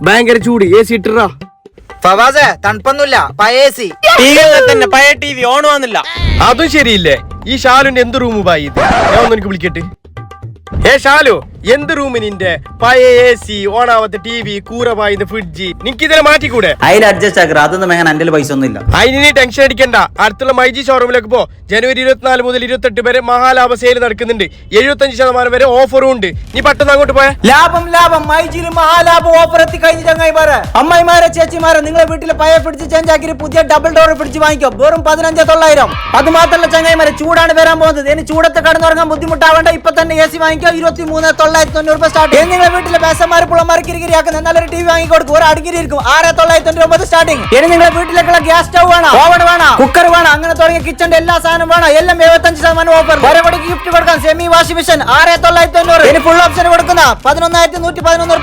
ഭയങ്കര ചൂട്, AC ഇട്ടാ. ഫവാസെ തണുപ്പൊന്നുമില്ല, പഴയ AC. തന്നെ പഴയ TV ഓൺ വന്നില്ല. അതും ശരിയില്ലേ? ഈ ഷാലുന്റെ എന്ത് റൂം പായി ഇത്? ഞാൻ ഒന്ന് എനിക്ക് വിളിക്കട്ടെ. ഷാലു, എന്ത് റൂമ് നിന്റെ? പഴയ AC, ഓണാവത്തെ TV, കൂറ പായുന്ന ഫ്രിഡ്ജ്, നിനക്ക് ഇതിനെ മാറ്റിക്കൂടെ? അതിൽ അഡ്ജസ്റ്റ് ആക്കുക. അതൊന്നും മേങ്ങാൻ എന്റെ പൈസ ഒന്നും ഇല്ല. അതിന് നീ ടെൻഷൻ അടിക്കണ്ട. അടുത്തുള്ള മൈജി ഷോറൂമിലേക്ക് പോ. ജനുവരി 24 മുതൽ 28 വരെ മഹാലാഭ സെയിൽ നടക്കുന്നുണ്ട്. 75% വരെ ഓഫറും ഉണ്ട്. നീ പെട്ടെന്ന് അങ്ങോട്ട് പോയാ. ലാഭം ലാഭം, മൈജിയിൽ മഹാലാഭം ഓഫർ എത്തി കഴിഞ്ഞ ചങ്ങായിമാരെ. അമ്മായിമാരെ ചേച്ചിമാരെ, നിങ്ങളെ വീട്ടിലെ പഴയ ഫ്രിഡ്ജ് ചേഞ്ച് ആക്കി പുതിയ ഡബിൾ ഡോർ ഫ്രിഡ്ജ് വാങ്ങിക്കോ. വെറും 15,900. അത് മാത്രമല്ല ചങ്ങായിമാരെ, ചൂടാണ് വരാൻ പോകുന്നത്. ഇനി ചൂടത്ത് കടന്നുറങ്ങാൻ ബുദ്ധിമുട്ടാവേണ്ട. ഇപ്പൊ തന്നെ AC വാങ്ങിക്കോ. 23,990 സ്റ്റാർട്ട്. നിങ്ങളുടെ വീട്ടിലെ ബേസന്മാർ പുള്ളമാർ കിരികിരിയാക്കുന്ന നല്ലൊരു TV വാങ്ങിക്കൊടുക്കും. ഒരു അടുക്കിരിക്കും 6,990 സ്റ്റാർട്ടിംഗ്. ഇനി നിങ്ങളുടെ വീട്ടിലേക്കുള്ള ഗ്യാസ് സ്റ്റൗ വേണം, ഓവൻ വേണം, കുക്കർ വേണം, അങ്ങനെ തുടങ്ങിയ കിച്ചന്റെ എല്ലാ സാധനം വേണം. എല്ലാം 75% ഓഫർ. ഒരേ ഗിഫ്റ്റ് കൊടുക്കാം. Semi washing machine 6,990. ഇനി ഫുൾ ഓപ്ഷൻ കൊടുക്കുന്ന 11,111.